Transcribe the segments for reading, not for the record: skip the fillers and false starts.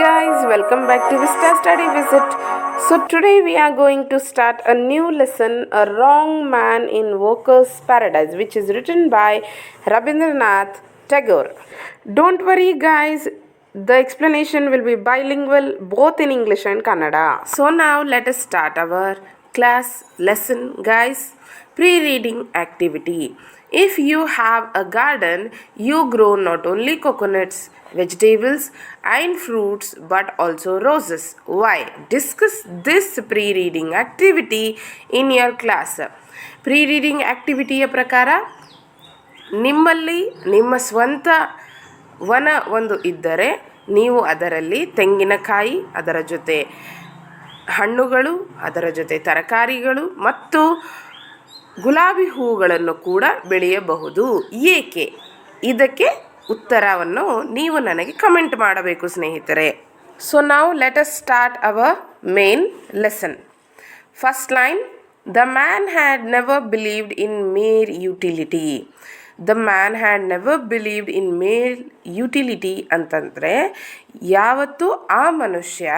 guys, welcome back to Vista Study Visit. So today we are going to start a new lesson, A Wrong Man in Workers' Paradise, which is written by Rabindranath Tagore. Don't worry guys, the explanation will be bilingual both in English and Kannada. So now let us start our class lesson guys. Pre-reading activity. If you have a garden, you grow not only coconuts, vegetables and fruits but also roses. Why? Discuss this pre-reading activity in your class. Pre-reading activityಯ ಪ್ರಕಾರ ನಿಮ್ಮಲ್ಲಿ ನಿಮ್ಮ ಸ್ವಂತ ವನ ಒಂದು ಇದ್ದರೆ ನೀವು ಅದರಲ್ಲಿ ತೆಂಗಿನಕಾಯಿ, ಅದರ ಜೊತೆ ಹಣ್ಣುಗಳು, ಅದರ ಜೊತೆ ತರಕಾರಿಗಳು ಮತ್ತು ಗುಲಾಬಿ ಹೂಗಳನ್ನು ಕೂಡ ಬೆಳೆಯಬಹುದು. ಏಕೆ? ಇದಕ್ಕೆ ಉತ್ತರವನ್ನು ನೀವು ನನಗೆ ಕಮೆಂಟ್ ಮಾಡಬೇಕು ಸ್ನೇಹಿತರೆ. So now let us start our main lesson. First line, the man had never believed in mere utility. The man had never believed in mere utility ಅಂತಂದರೆ ಯಾವತ್ತೂ ಆ ಮನುಷ್ಯ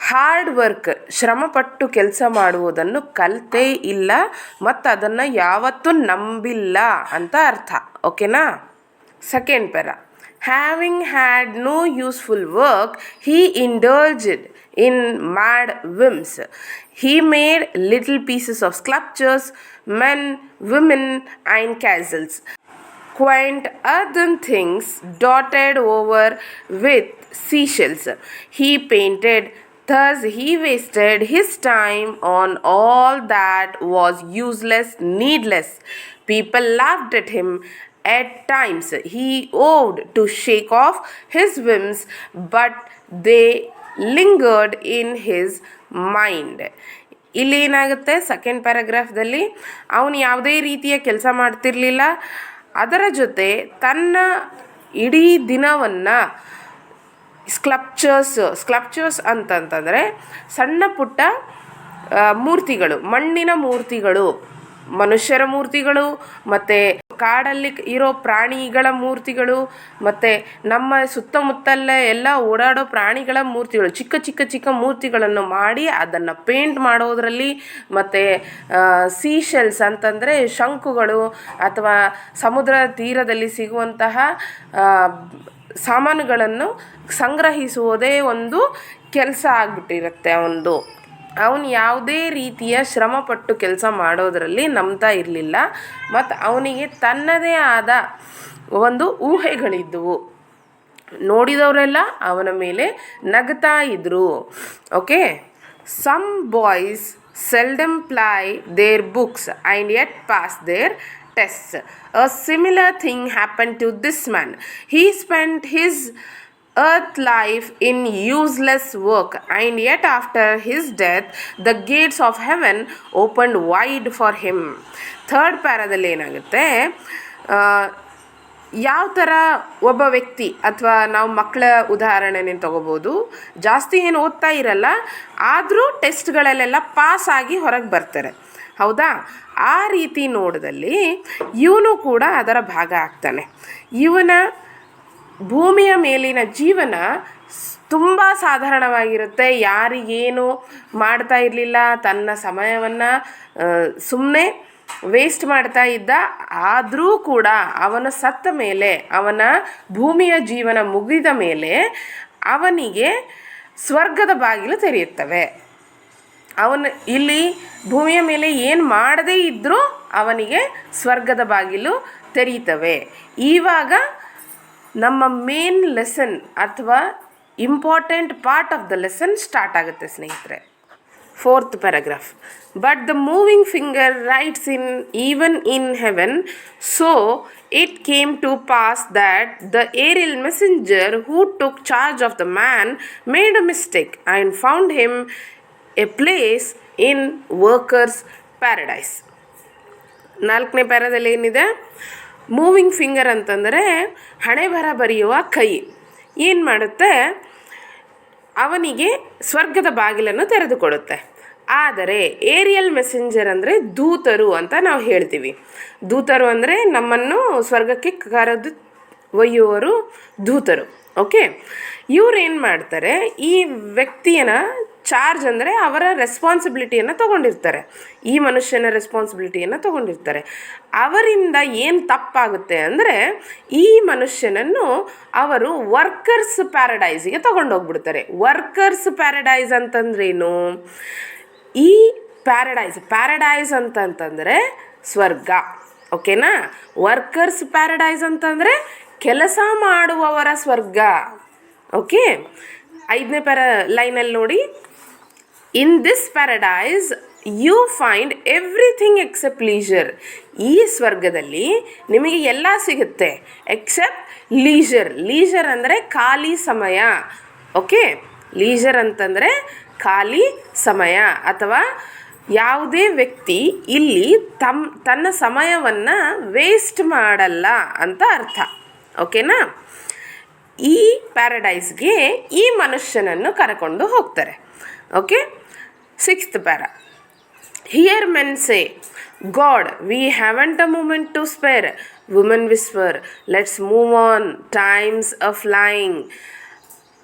ಹಾರ್ಡ್ ವರ್ಕ್, ಶ್ರಮಪಟ್ಟು ಕೆಲಸ ಮಾಡುವುದನ್ನು ಕಲಿತೇ ಇಲ್ಲ ಮತ್ತು ಅದನ್ನು ಯಾವತ್ತೂ ನಂಬಿಲ್ಲ ಅಂತ ಅರ್ಥ. ಓಕೆನಾ? Second para, having had no useful work he indulged in mad whims. He made little pieces of sculptures, men, women and castles, quaint earthen things dotted over with seashells. He painted, thus he wasted his time on all that was useless, needless. People laughed at him. At times he vowed to shake off his whims, but they lingered in his mind. ಇಲ್ಲಿ ಏನಾಗುತ್ತೆ, second ಪ್ಯಾರಾಗ್ರಾಫ್ದಲ್ಲಿ ಅವನು ಯಾವುದೇ ರೀತಿಯ ಕೆಲಸ ಮಾಡ್ತಿರ್ಲಿಲ್ಲ. ಅದರ ಜೊತೆ ತನ್ನ ಇಡೀ ದಿನವನ್ನು ಸ್ಕಲ್ಪ್ಚರ್ಸ್ ಅಂತಂತಂದರೆ ಸಣ್ಣ ಪುಟ್ಟ ಮೂರ್ತಿಗಳು, ಮಣ್ಣಿನ ಮೂರ್ತಿಗಳು, ಮನುಷ್ಯರ ಮೂರ್ತಿಗಳು ಮತ್ತು ಕಾಡಲ್ಲಿ ಇರೋ ಪ್ರಾಣಿಗಳ ಮೂರ್ತಿಗಳು ಮತ್ತು ನಮ್ಮ ಸುತ್ತಮುತ್ತಲೇ ಎಲ್ಲ ಓಡಾಡೋ ಪ್ರಾಣಿಗಳ ಮೂರ್ತಿಗಳು, ಚಿಕ್ಕ ಚಿಕ್ಕ ಚಿಕ್ಕ ಮೂರ್ತಿಗಳನ್ನು ಮಾಡಿ ಅದನ್ನು ಪೇಂಟ್ ಮಾಡೋದರಲ್ಲಿ ಮತ್ತು ಸೀಶೆಲ್ಸ್ ಅಂತಂದರೆ ಶಂಕುಗಳು ಅಥವಾ ಸಮುದ್ರ ತೀರದಲ್ಲಿ ಸಿಗುವಂತಹ ಸಾಮಾನುಗಳನ್ನು ಸಂಗ್ರಹಿಸುವುದೇ ಒಂದು ಕೆಲಸ ಆಗಿಬಿಟ್ಟಿರುತ್ತೆ ಅವನು ಯಾವುದೇ ರೀತಿಯ ಶ್ರಮಪಟ್ಟು ಕೆಲಸ ಮಾಡೋದರಲ್ಲಿ ನಂಬ್ತಾ ಇರಲಿಲ್ಲ ಮತ್ತು ಅವನಿಗೆ ತನ್ನದೇ ಆದ ಒಂದು ಊಹೆಗಳಿದ್ದವು. ನೋಡಿದವರೆಲ್ಲ ಅವನ ಮೇಲೆ ನಗ್ತಾ ಇದ್ದರು. Okay, some boys seldom ply their books and yet pass their tests. A similar thing happened to this man. He spent his earth life in useless work, and yet after his death the gates of heaven opened wide for him. Third ಪ್ಯಾರಾದಲ್ಲಿ ಏನಾಗುತ್ತೆ, ಯಾವ ಥರ ಒಬ್ಬ ವ್ಯಕ್ತಿ ಅಥವಾ ನಾವು ಮಕ್ಕಳ ಉದಾಹರಣೆನೇ ತಗೋಬೋದು, ಜಾಸ್ತಿ ಏನು ಓದ್ತಾ ಇರಲ್ಲ ಆದರೂ ಟೆಸ್ಟ್ಗಳಲ್ಲೆಲ್ಲ ಪಾಸ್ ಆಗಿ ಹೊರಗೆ ಬರ್ತಾರೆ, ಹೌದಾ? ಆ ರೀತಿ ನೋಡದಲ್ಲಿ ಇವನು ಕೂಡ ಅದರ ಭಾಗ ಆಗ್ತಾನೆ. ಇವನ ಭೂಮಿಯ ಮೇಲಿನ ಜೀವನ ತುಂಬ ಸಾಧಾರಣವಾಗಿರುತ್ತೆ. ಯಾರಿಗೇನು ಮಾಡ್ತಾ ಇರಲಿಲ್ಲ, ತನ್ನ ಸಮಯವನ್ನು ಸುಮ್ಮನೆ ವೇಸ್ಟ್ ಮಾಡ್ತಾ ಇದ್ದ. ಆದರೂ ಕೂಡ ಅವನ ಸತ್ತ ಮೇಲೆ, ಅವನ ಭೂಮಿಯ ಜೀವನ ಮುಗಿದ ಮೇಲೆ ಅವನಿಗೆ ಸ್ವರ್ಗದ ಬಾಗಿಲು ತೆರೆಯುತ್ತವೆ. ಅವನು ಇಲ್ಲಿ ಭೂಮಿಯ ಮೇಲೆ ಏನು ಮಾಡದೇ ಇದ್ದರೂ ಅವನಿಗೆ ಸ್ವರ್ಗದ ಬಾಗಿಲು ತೆರೀತವೆ. ಇವಾಗ ನಮ್ಮ ಮೇನ್ ಲೆಸನ್ ಅಥವಾ important part of the lesson start ಆಗುತ್ತೆ ಸ್ನೇಹಿತರೆ. Fourth paragraph, but the moving finger writes in even in heaven, so it came to pass that the aerial messenger who took charge of the man made a mistake and found him a place in workers paradise. ನಾಲ್ಕನೇ ಪ್ಯಾರಾದಲ್ಲಿ ಏನಿದೆ, moving finger ಅಂತಂದರೆ ಹಣೆ ಬರ ಬರೆಯುವ ಕೈ ಏನು ಮಾಡುತ್ತೆ, ಅವನಿಗೆ ಸ್ವರ್ಗದ ಬಾಗಿಲನ್ನು ತೆರೆದುಕೊಡುತ್ತೆ. ಆದರೆ ಏರಿಯಲ್ ಮೆಸೆಂಜರ್ ಅಂದರೆ ದೂತರು ಅಂತ ನಾವು ಹೇಳ್ತೀವಿ. ದೂತರು ಅಂದರೆ ನಮ್ಮನ್ನು ಸ್ವರ್ಗಕ್ಕೆ ಕರೆದು ಒಯ್ಯುವರು ದೂತರು. ಓಕೆ, ಇವ್ರು ಏನು ಮಾಡ್ತಾರೆ, ಈ ವ್ಯಕ್ತಿಯನ್ನ ಚಾರ್ಜ್ ಅಂದರೆ ಅವರ ರೆಸ್ಪಾನ್ಸಿಬಿಲಿಟಿಯನ್ನು ತೊಗೊಂಡಿರ್ತಾರೆ, ಈ ಮನುಷ್ಯನ ರೆಸ್ಪಾನ್ಸಿಬಿಲಿಟಿಯನ್ನು ತೊಗೊಂಡಿರ್ತಾರೆ. ಅವರಿಂದ ಏನು ತಪ್ಪಾಗುತ್ತೆ ಅಂದರೆ ಈ ಮನುಷ್ಯನನ್ನು ಅವರು ವರ್ಕರ್ಸ್ ಪ್ಯಾರಡೈಸಿಗೆ ತೊಗೊಂಡೋಗ್ಬಿಡ್ತಾರೆ. ವರ್ಕರ್ಸ್ ಪ್ಯಾರಡೈಸ್ ಅಂತಂದ್ರೇನು? ಈ ಪ್ಯಾರಡೈಸ್ ಅಂತಂತಂದರೆ ಸ್ವರ್ಗ. ಓಕೆನಾ? ವರ್ಕರ್ಸ್ ಪ್ಯಾರಡೈಸ್ ಅಂತಂದರೆ ಕೆಲಸ ಮಾಡುವವರ ಸ್ವರ್ಗ. ಓಕೆ, 5ನೇ ಲೈನಲ್ಲಿ ನೋಡಿ, in this paradise you find everything except leisure. ಈ ಸ್ವರ್ಗದಲ್ಲಿ ನಿಮಗೆ ಎಲ್ಲ ಸಿಗುತ್ತೆ ಎಕ್ಸೆಪ್ಟ್ ಲೀಜರ್ ಅಂದರೆ ಖಾಲಿ ಸಮಯ. ಓಕೆ, ಲೀಜರ್ ಅಂತಂದರೆ ಖಾಲಿ ಸಮಯ, ಅಥವಾ ಯಾವುದೇ ವ್ಯಕ್ತಿ ಇಲ್ಲಿ ತನ್ನ ಸಮಯವನ್ನು ವೇಸ್ಟ್ ಮಾಡಲ್ಲ ಅಂತ ಅರ್ಥ. ಓಕೆನಾ? ಈ ಪ್ಯಾರಡೈಸ್ಗೆ ಈ ಮನುಷ್ಯನನ್ನು ಕರ್ಕೊಂಡು ಹೋಗ್ತಾರೆ. Okay, 6th para. Here men say, God, we haven't a moment to spare. Women whisper, let's move on, time's a flying.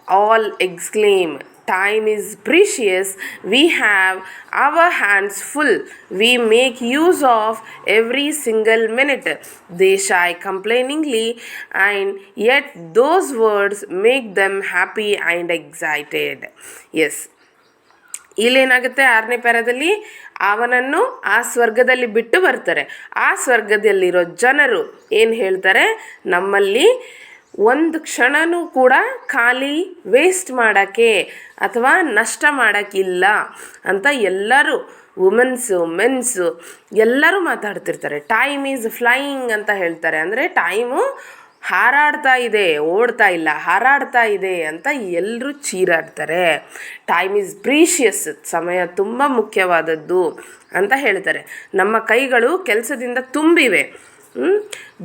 All exclaim, time is precious, we have our hands full, we make use of every single minute. They shy complainingly, and yet those words make them happy and excited. Yes, ಇಲ್ಲೇನಾಗುತ್ತೆ, 6ನೇ ಪ್ಯಾರದಲ್ಲಿ ಅವನನ್ನು ಆ ಸ್ವರ್ಗದಲ್ಲಿ ಬಿಟ್ಟು ಬರ್ತಾರೆ. ಆ ಸ್ವರ್ಗದಲ್ಲಿರೋ ಜನರು ಏನು ಹೇಳ್ತಾರೆ, ನಮ್ಮಲ್ಲಿ ಒಂದು ಕ್ಷಣನೂ ಕೂಡ ಖಾಲಿ ವೇಸ್ಟ್ ಮಾಡೋಕ್ಕೆ ಅಥವಾ ನಷ್ಟ ಮಾಡೋಕ್ಕಿಲ್ಲ ಅಂತ ಎಲ್ಲರೂ, ವುಮೆನ್ಸು ಮೆನ್ಸು ಎಲ್ಲರೂ ಮಾತಾಡ್ತಿರ್ತಾರೆ. ಟೈಮ್ ಈಸ್ ಫ್ಲೈಯಿಂಗ್ ಅಂತ ಹೇಳ್ತಾರೆ, ಅಂದರೆ ಟೈಮು ಹಾರಾಡ್ತಾ ಇದೆ, ಓಡ್ತಾ ಇಲ್ಲ, ಹಾರಾಡ್ತಾ ಇದೆ ಅಂತ ಎಲ್ಲರೂ ಚೀರಾಡ್ತಾರೆ. ಟೈಮ್ ಈಸ್ ಪ್ರೀಷಿಯಸ್, ಸಮಯ ತುಂಬ ಮುಖ್ಯವಾದದ್ದು ಅಂತ ಹೇಳ್ತಾರೆ. ನಮ್ಮ ಕೈಗಳು ಕೆಲಸದಿಂದ ತುಂಬಿವೆ.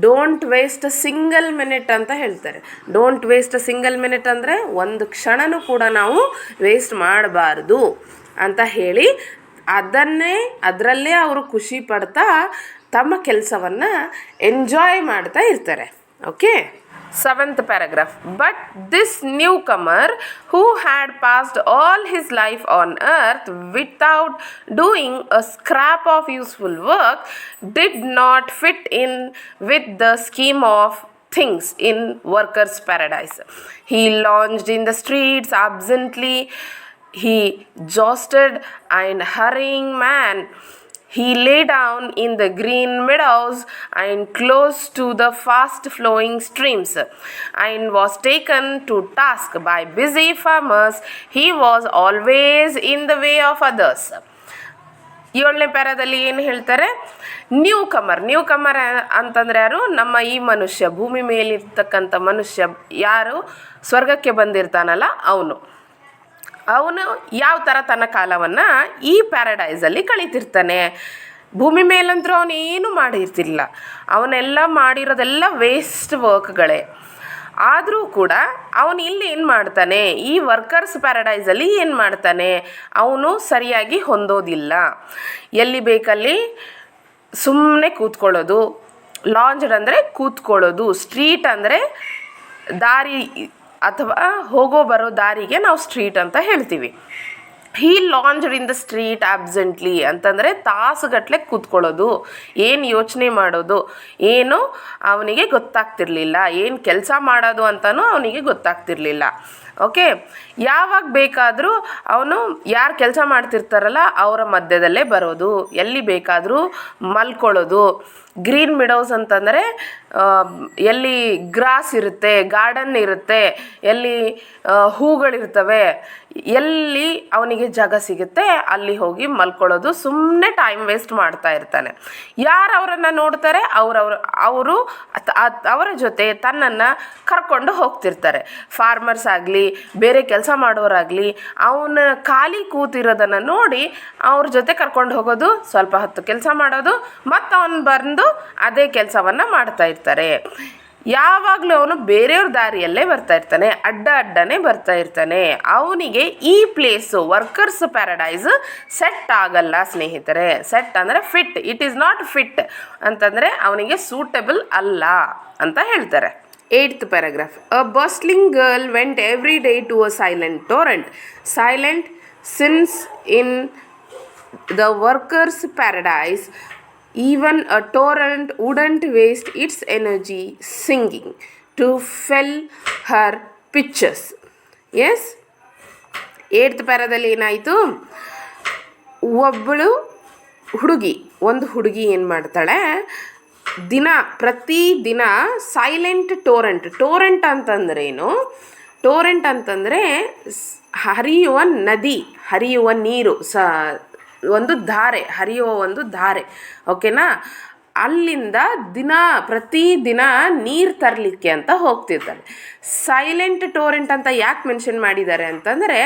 Don't waste a single minute ಅಂತ ಹೇಳ್ತಾರೆ. Don't waste a single minute ಅಂದರೆ ಒಂದು ಕ್ಷಣನೂ ಕೂಡ ನಾವು ವೇಸ್ಟ್ ಮಾಡಬಾರ್ದು ಅಂತ ಹೇಳಿ ಅದರಲ್ಲೇ ಅವರು ಖುಷಿ ಪಡ್ತಾ ತಮ್ಮ ಕೆಲಸವನ್ನು ಎಂಜಾಯ್ ಮಾಡ್ತಾ ಇರ್ತಾರೆ. Okay, 7th paragraph. But this newcomer, who had passed all his life on earth without doing a scrap of useful work, did not fit in with the scheme of things in workers' paradise. He lounged in the streets absently. He jostled and hurrying man. He lay down in the green meadows and close to the fast-flowing streams, and was taken to task by busy farmers. He was always in the way of others. 7ನೇ ಪ್ಯಾರಾದಲ್ಲಿ ಏನು ಹೇಳ್ತಾರೆ, new ಕಮರ್ ಅಂತಂದರೆ ಯಾರು? ನಮ್ಮ ಈ ಮನುಷ್ಯ, ಭೂಮಿ ಮೇಲಿರ್ತಕ್ಕಂಥ ಮನುಷ್ಯ, ಯಾರು ಸ್ವರ್ಗಕ್ಕೆ ಬಂದಿರ್ತಾನಲ್ಲ ಅವನು ಯಾವ ಥರ ತನ್ನ ಕಾಲವನ್ನು ಈ ಪ್ಯಾರಡೈಸಲ್ಲಿ ಕಳೀತಿರ್ತಾನೆ. ಭೂಮಿ ಮೇಲಂತರೂ ಅವನು ಏನೂ ಮಾಡಿರ್ತಿಲ್ಲ, ಅವನೆಲ್ಲ ಮಾಡಿರೋದೆಲ್ಲ ವೇಸ್ಟ್ ವರ್ಕ್ಗಳೇ. ಆದರೂ ಕೂಡ ಅವನು ಇಲ್ಲಿ ಏನು ಮಾಡ್ತಾನೆ, ಈ ವರ್ಕರ್ಸ್ ಪ್ಯಾರಡೈಸಲ್ಲಿ ಏನು ಮಾಡ್ತಾನೆ, ಅವನು ಸರಿಯಾಗಿ ಹೊಂದೋದಿಲ್ಲ. ಎಲ್ಲಿ ಬೇಕಲ್ಲಿ ಸುಮ್ಮನೆ ಕೂತ್ಕೊಳ್ಳೋದು. ಲಾಂಜ್ಡ್ ಅಂದರೆ ಕೂತ್ಕೊಳ್ಳೋದು, ಸ್ಟ್ರೀಟ್ ಅಂದರೆ ದಾರಿ ಅಥವಾ ಹೋಗೋ ಬರೋ ದಾರಿಗೆ ನಾವು ಸ್ಟ್ರೀಟ್ ಅಂತ ಹೇಳ್ತೀವಿ. ಹೀ ಲಾಂಜ್ಡ್ ಇನ್ ದ ಸ್ಟ್ರೀಟ್ ಆಬ್ಸೆಂಟ್ಲಿ ಅಂತಂದರೆ ತಾಸುಗಟ್ಟಲೆ ಕೂತ್ಕೊಳ್ಳೋದು, ಏನು ಯೋಚನೆ ಮಾಡೋದು ಏನು ಅವನಿಗೆ ಗೊತ್ತಾಗ್ತಿರ್ಲಿಲ್ಲ, ಏನು ಕೆಲಸ ಮಾಡೋದು ಅಂತಲೂ ಅವನಿಗೆ ಗೊತ್ತಾಗ್ತಿರ್ಲಿಲ್ಲ. ಓಕೆ, ಯಾವಾಗ ಬೇಕಾದರೂ ಅವನು ಯಾರು ಕೆಲಸ ಮಾಡ್ತಿರ್ತಾರಲ್ಲ ಅವರ ಮಧ್ಯದಲ್ಲೇ ಬರೋದು, ಎಲ್ಲಿ ಬೇಕಾದರೂ ಮಲ್ಕೊಳ್ಳೋದು. ಗ್ರೀನ್ ಮಿಡೋಸ್ ಅಂತಂದರೆ ಎಲ್ಲಿ ಗ್ರಾಸ್ ಇರುತ್ತೆ, ಗಾರ್ಡನ್ ಇರುತ್ತೆ, ಎಲ್ಲಿ ಹೂಗಳಿರ್ತವೆ, ಎಲ್ಲಿ ಅವನಿಗೆ ಜಾಗ ಸಿಗುತ್ತೆ ಅಲ್ಲಿ ಹೋಗಿ ಮಲ್ಕೊಳ್ಳೋದು. ಸುಮ್ಮನೆ ಟೈಮ್ ವೇಸ್ಟ್ ಮಾಡ್ತಾ ಇರ್ತಾನೆ. ಯಾರು ಅವರನ್ನು ನೋಡ್ತಾರೆ ಅವರು ಅವರ ಜೊತೆ ತನ್ನನ್ನು ಕರ್ಕೊಂಡು ಹೋಗ್ತಿರ್ತಾರೆ. ಫಾರ್ಮರ್ಸ್ ಆಗಲಿ ಬೇರೆ ಕೆಲಸ ಮಾಡೋರಾಗಲಿ ಅವನ ಖಾಲಿ ಕೂತಿರೋದನ್ನು ನೋಡಿ ಅವ್ರ ಜೊತೆ ಕರ್ಕೊಂಡು ಹೋಗೋದು, ಸ್ವಲ್ಪ ಹೊತ್ತು ಕೆಲಸ ಮಾಡೋದು, ಮತ್ತು ಅವನು ಬಂದು ಅದೇ ಕೆಲಸವನ್ನು ಮಾಡ್ತಾ ಇರ್ತಾರೆ. ಯಾವಾಗಲೂ ಅವನು ಬೇರೆಯವ್ರ ದಾರಿಯಲ್ಲೇ ಬರ್ತಾ ಇರ್ತಾನೆ, ಅಡ್ಡನೇ ಬರ್ತಾ ಇರ್ತಾನೆ. ಅವನಿಗೆ ಈ ಪ್ಲೇಸು ವರ್ಕರ್ಸ್ ಪ್ಯಾರಡೈಸ್ ಸೆಟ್ ಆಗಲ್ಲ ಸ್ನೇಹಿತರೆ. ಸೆಟ್ ಅಂದರೆ fit, it is not fit ಅಂತಂದರೆ ಅವನಿಗೆ ಸೂಟಬಲ್ ಅಲ್ಲ ಅಂತ ಹೇಳ್ತಾರೆ. 8th paragraph. A bustling girl went every day to a silent torrent. Silent, since in the workers' paradise, even a torrent wouldn't waste its energy singing to fill her pitchers. Yes? 8th ಪ್ಯಾರಾದಲ್ಲಿ ಏನಾಯಿತು, ಒಂದು ಹುಡುಗಿ ಏನು ಮಾಡ್ತಾಳೆ, ಪ್ರತಿದಿನ silent ಟೋರೆಂಟ್ ಅಂತಂದ್ರೇನು, ಟೋರೆಂಟ್ ಅಂತಂದರೆ ಹರಿಯುವ ನದಿ, ಹರಿಯುವ ನೀರು, ಒಂದು ಧಾರೆ, ಹರಿಯುವ ಒಂದು ಧಾರೆ, ಓಕೆನಾ. ಅಲ್ಲಿಂದ ಪ್ರತಿದಿನ ನೀರು ತರಲಿಕ್ಕೆ ಅಂತ ಹೋಗ್ತಿರ್ತಾರೆ. ಸೈಲೆಂಟ್ ಟೋರೆಂಟ್ ಅಂತ ಯಾಕೆ ಮೆನ್ಷನ್ ಮಾಡಿದ್ದಾರೆ ಅಂತಂದರೆ,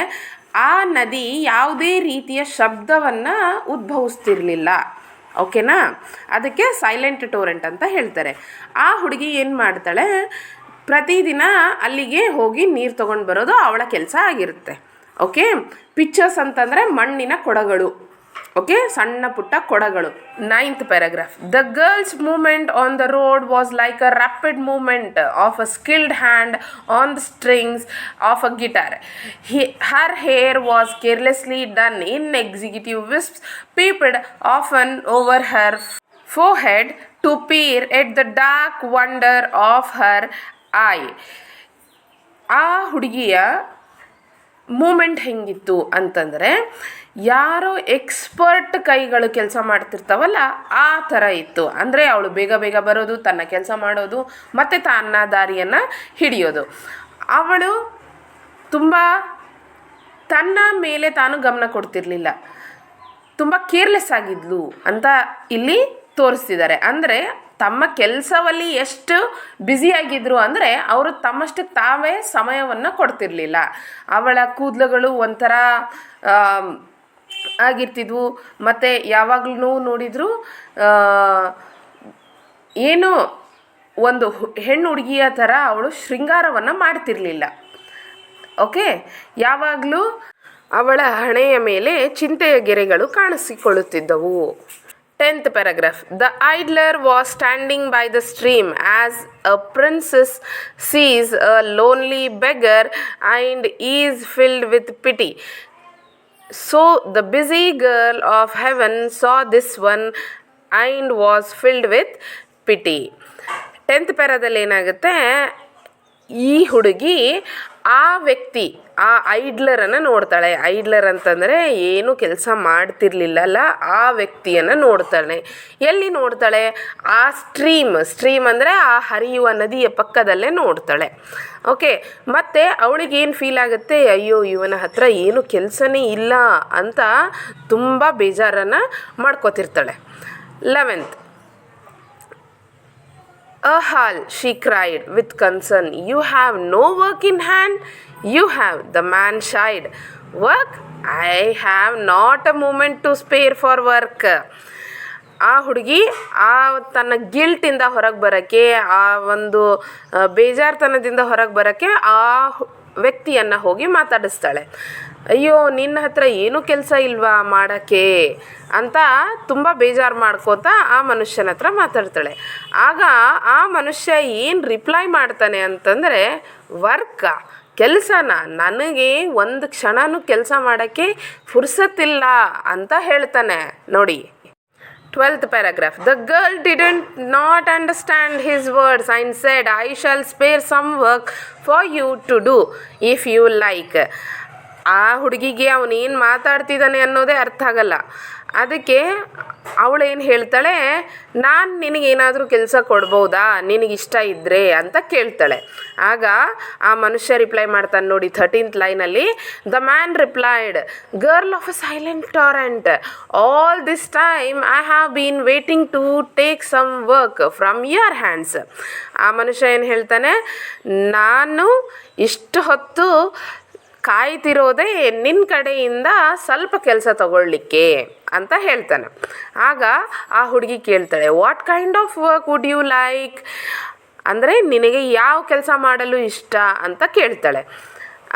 ಆ ನದಿ ಯಾವುದೇ ರೀತಿಯ ಶಬ್ದವನ್ನು ಉದ್ಭವಿಸ್ತಿರ್ಲಿಲ್ಲ, ಓಕೆನಾ. ಅದಕ್ಕೆ ಸೈಲೆಂಟ್ ಟೋರೆಂಟ್ ಅಂತ ಹೇಳ್ತಾರೆ. ಆ ಹುಡುಗಿ ಏನು ಮಾಡ್ತಾಳೆ, ಪ್ರತಿದಿನ ಅಲ್ಲಿಗೆ ಹೋಗಿ ನೀರು ತೊಗೊಂಡು ಬರೋದು ಅವಳ ಕೆಲಸ ಆಗಿರುತ್ತೆ, ಓಕೆ. ಪಿಚ್ಚರ್ಸ್ ಅಂತಂದರೆ ಮಣ್ಣಿನ ಕೊಡಗಳು, ಓಕೆ, ಸಣ್ಣ ಪುಟ್ಟ ಕೊಡಗಳು. 9th paragraph. The girl's movement on the road was like a rapid movement of a skilled hand on the strings of a guitar. Her hair was carelessly done in executive wisps, peeped often over her forehead to peer at the dark wonder of her eye. ಆ ಹುಡುಗಿಯ moment ಹೆಂಗಿತ್ತು ಅಂತಂದರೆ, ಯಾರೋ expert ಕೈಗಳು ಕೆಲಸ ಮಾಡ್ತಿರ್ತಾವಲ್ಲ ಆ ಥರ ಇತ್ತು. ಅಂದರೆ ಅವಳು ಬೇಗ ಬೇಗ ಬರೋದು, ತನ್ನ ಕೆಲಸ ಮಾಡೋದು, ಮತ್ತು ತನ್ನ ದಾರಿಯನ್ನು ಹಿಡಿಯೋದು. ಅವಳು ತುಂಬ ತನ್ನ ಮೇಲೆ ತಾನು ಗಮನ ಕೊಡ್ತಿರ್ಲಿಲ್ಲ, ತುಂಬ ಕೇರ್ಲೆಸ್ ಆಗಿದ್ಲು ಅಂತ ಇಲ್ಲಿ ತೋರಿಸ್ತಿದ್ದಾರೆ. ಅಂದರೆ ತಮ್ಮ ಕೆಲಸದಲ್ಲಿ ಎಷ್ಟು ಬ್ಯುಸಿಯಾಗಿದ್ದರು ಅಂದರೆ ಅವರು ತಮ್ಮಷ್ಟಕ್ಕೆ ತಾವೇ ಸಮಯವನ್ನು ಕೊಡ್ತಿರ್ಲಿಲ್ಲ. ಅವಳ ಕೂದಲುಗಳು ಒಂಥರ ಆಗಿರ್ತಿದ್ವು, ಮತ್ತು ಯಾವಾಗಲೂ ನೋಡಿದ್ರು ಏನೋ ಒಂದು ಹೆಣ್ಣು ಹುಡುಗಿಯ ಥರ ಅವಳು ಶೃಂಗಾರವನ್ನು ಮಾಡ್ತಿರ್ಲಿಲ್ಲ, ಓಕೆ. ಯಾವಾಗಲೂ ಅವಳ ಹಣೆಯ ಮೇಲೆ ಚಿಂತೆಯ ಗೆರೆಗಳು ಕಾಣಿಸಿಕೊಳ್ಳುತ್ತಿದ್ದವು. 10th paragraph. The idler was standing by the stream as a princess sees a lonely beggar and is filled with pity. So the busy girl of heaven saw this one and was filled with pity. 10th ಪ್ಯಾರಾದಲ್ಲಿ ಏನಾಗುತ್ತೆ, ಈ ಹುಡುಗಿ ಆ ವ್ಯಕ್ತಿ, ಆ ಐಡ್ಲರನ್ನು ನೋಡ್ತಾಳೆ. ಐಡ್ಲರ್ ಅಂತಂದರೆ ಏನು ಕೆಲಸ ಮಾಡ್ತಿರ್ಲಿಲ್ಲಲ್ಲ ಆ ವ್ಯಕ್ತಿಯನ್ನು ನೋಡ್ತಾಳೆ. ಎಲ್ಲಿ ನೋಡ್ತಾಳೆ, ಆ ಸ್ಟ್ರೀಮ್ ಅಂದರೆ ಆ ಹರಿಯುವ ನದಿಯ ಪಕ್ಕದಲ್ಲೇ ನೋಡ್ತಾಳೆ, ಓಕೆ. ಮತ್ತು ಅವಳಿಗೇನು ಫೀಲ್ ಆಗುತ್ತೆ, ಅಯ್ಯೋ ಇವನ ಹತ್ರ ಏನು ಕೆಲಸನೇ ಇಲ್ಲ ಅಂತ ತುಂಬ ಬೇಜಾರನ್ನು ಮಾಡ್ಕೋತಿರ್ತಾಳೆ. 11th. Ahal, she cried with concern, you have no work in hand? You have. The man shied. Work? I have not a moment to spare for work. ಆ ಹುಡುಗಿ ತನ್ನ ಗಿಲ್ಟಿಂದ ಹೊರಗೆ ಬರೋಕ್ಕೆ, ಆ ಒಂದು ಬೇಜಾರ್ತನದಿಂದ ಹೊರಗೆ ಬರೋಕ್ಕೆ ಆ ವ್ಯಕ್ತಿಯನ್ನು ಹೋಗಿ ಮಾತಾಡಿಸ್ತಾಳೆ. ಅಯ್ಯೋ ನಿನ್ನ ಹತ್ರ ಏನೂ ಕೆಲಸ ಇಲ್ವಾ ಮಾಡೋಕ್ಕೆ ಅಂತ ತುಂಬ ಬೇಜಾರು ಮಾಡ್ಕೋತಾ ಆ ಮನುಷ್ಯನ ಹತ್ರ ಮಾತಾಡ್ತಾಳೆ. ಆಗ ಆ ಮನುಷ್ಯ ಏನು ರಿಪ್ಲೈ ಮಾಡ್ತಾನೆ ಅಂತಂದರೆ, ವರ್ಕಾ, ಕೆಲಸನ, ನನಗೆ ಒಂದು ಕ್ಷಣನೂ ಕೆಲಸ ಮಾಡೋಕ್ಕೆ ಫುರ್ಸತ್ತಿಲ್ಲ ಅಂತ ಹೇಳ್ತಾನೆ ನೋಡಿ. 12th paragraph. The girl didn't not understand his words and said, I shall spare some work for you to do if you like. ಆ ಹುಡುಗಿಗೆ ಅವನೇನು ಮಾತಾಡ್ತಿದ್ದಾನೆ ಅನ್ನೋದೇ ಅರ್ಥ ಆಗಲ್ಲ. ಅದಕ್ಕೆ ಅವಳೇನು ಹೇಳ್ತಾಳೆ, ನಾನು ನಿನಗೇನಾದರೂ ಕೆಲಸ ಕೊಡ್ಬೋದಾ ನಿನಗಿಷ್ಟ ಇದ್ದರೆ ಅಂತ ಕೇಳ್ತಾಳೆ. ಆಗ ಆ ಮನುಷ್ಯ ರಿಪ್ಲೈ ಮಾಡ್ತಾನೆ ನೋಡಿ 13th ಲೈನಲ್ಲಿ. The man replied, girl of a silent torrent, all this time I have been waiting to take some work from your hands. ಆ ಮನುಷ್ಯ ಏನು ಹೇಳ್ತಾನೆ, ನಾನು ಇಷ್ಟು ಹೊತ್ತು ಕಾಯ್ತಿರೋದೇ ನಿನ್ನ ಕಡೆಯಿಂದ ಸ್ವಲ್ಪ ಕೆಲಸ ತಗೊಳ್ಳಿಕ್ಕೆ ಅಂತ ಹೇಳ್ತಾನೆ. ಆಗ ಆ ಹುಡುಗಿ ಕೇಳ್ತಾಳೆ, what kind of work would you like, ಅಂದರೆ ನಿನಗೆ ಯಾವ ಕೆಲಸ ಮಾಡಲು ಇಷ್ಟ ಅಂತ ಕೇಳ್ತಾಳೆ.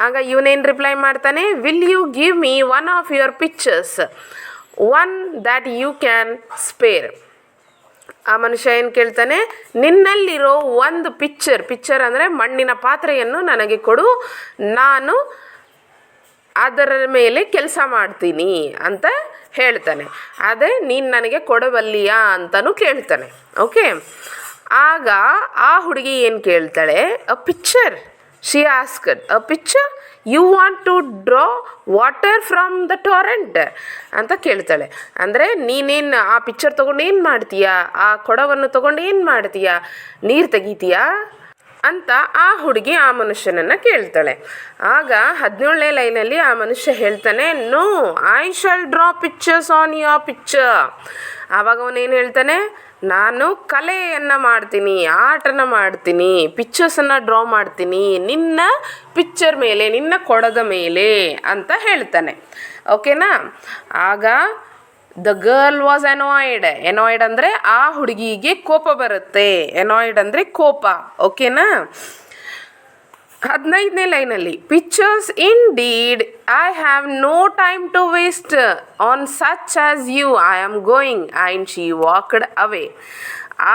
ಆಗ ಇವನೇನು ರಿಪ್ಲೈ ಮಾಡ್ತಾನೆ, will you give me one of your pictures, one that you can spare. ಆ ಮನುಷ್ಯ ಏನು ಕೇಳ್ತಾನೆ, ನಿನ್ನಲ್ಲಿರೋ ಒಂದು ಪಿಕ್ಚರ್ ಅಂದರೆ ಮಣ್ಣಿನ ಪಾತ್ರೆಯನ್ನು ನನಗೆ ಕೊಡು, ನಾನು ಅದರ ಮೇಲೆ ಕೆಲಸ ಮಾಡ್ತೀನಿ ಅಂತ ಹೇಳ್ತಾನೆ. ಅದೇ ನೀನು ನನಗೆ ಕೊಡಬಲ್ಲಿಯಾ ಅಂತಲೂ ಕೇಳ್ತಾನೆ. ಓಕೆ, ಆಗ ಆ ಹುಡುಗಿ ಏನು ಕೇಳ್ತಾಳೆ, a picture. She asked a picture, you want to draw water from the torrent ಅಂತ ಕೇಳ್ತಾಳೆ. ಅಂದರೆ ನೀನೇನು ಆ ಪಿಕ್ಚರ್ ತೊಗೊಂಡು ಏನು ಮಾಡ್ತೀಯಾ, ಆ ಕೊಡವನ್ನು ತೊಗೊಂಡು ಏನು ಮಾಡ್ತೀಯಾ, ನೀರು ತೆಗಿತೀಯಾ ಅಂತ ಆ ಹುಡುಗಿ ಆ ಮನುಷ್ಯನನ್ನು ಕೇಳ್ತಾಳೆ. ಆಗ 17ನೇ ಲೈನಲ್ಲಿ ಆ ಮನುಷ್ಯ ಹೇಳ್ತಾನೆ, no, I shall draw pictures on your picture. ಆವಾಗ ಅವನೇನು ಹೇಳ್ತಾನೆ, ನಾನು ಕಲೆಯನ್ನು ಮಾಡ್ತೀನಿ, ಆರ್ಟನ್ನು ಮಾಡ್ತೀನಿ, ಪಿಕ್ಚರ್ಸನ್ನು ಡ್ರಾ ಮಾಡ್ತೀನಿ ನಿನ್ನ ಪಿಕ್ಚರ್ ಮೇಲೆ, ನಿನ್ನ ಕೊಡದ ಮೇಲೆ ಅಂತ ಹೇಳ್ತಾನೆ. ಓಕೆನಾ. ಆಗ ದ ಗರ್ಲ್ ವಾಸ್ ಎನಾಯ್ಡ್ ಅಂದರೆ ಆ ಹುಡುಗಿಗೆ ಕೋಪ ಬರುತ್ತೆ. ಎನಾಯ್ಡ್ ಅಂದರೆ ಕೋಪ. ಓಕೆನಾ. 15ನೇ ಲೈನಲ್ಲಿ, pictures indeed, I have no time to waste on such as you, I am going and she walked away.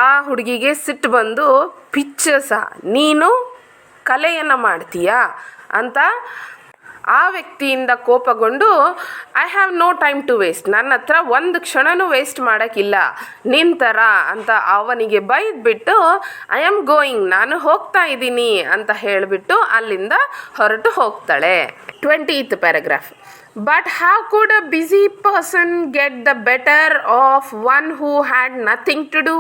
ಆ ಹುಡುಗಿಗೆ ಸಿಟ್ಟು ಬಂದು, ಪಿಕ್ಚರ್ಸಾ, ನೀನು ಕಲೆಯನ್ನು ಮಾಡ್ತೀಯಾ ಅಂತ ಆ ವ್ಯಕ್ತಿಯಿಂದ ಕೋಪಗೊಂಡು, I have no time to waste, ನನ್ನ ಹತ್ರ ಒಂದು ಕ್ಷಣನೂ ವೇಸ್ಟ್ ಮಾಡೋಕ್ಕಿಲ್ಲ ನಿಂತರ ಅಂತ ಅವನಿಗೆ ಬೈದ್ಬಿಟ್ಟು, ಐ ಆಮ್ ಗೋಯಿಂಗ್, ನಾನು ಹೋಗ್ತಾ ಇದ್ದೀನಿ ಅಂತ ಹೇಳಿಬಿಟ್ಟು ಅಲ್ಲಿಂದ ಹೊರಟು ಹೋಗ್ತಾಳೆ. 20th paragraph. But how could a busy person get the better of one who had nothing to do?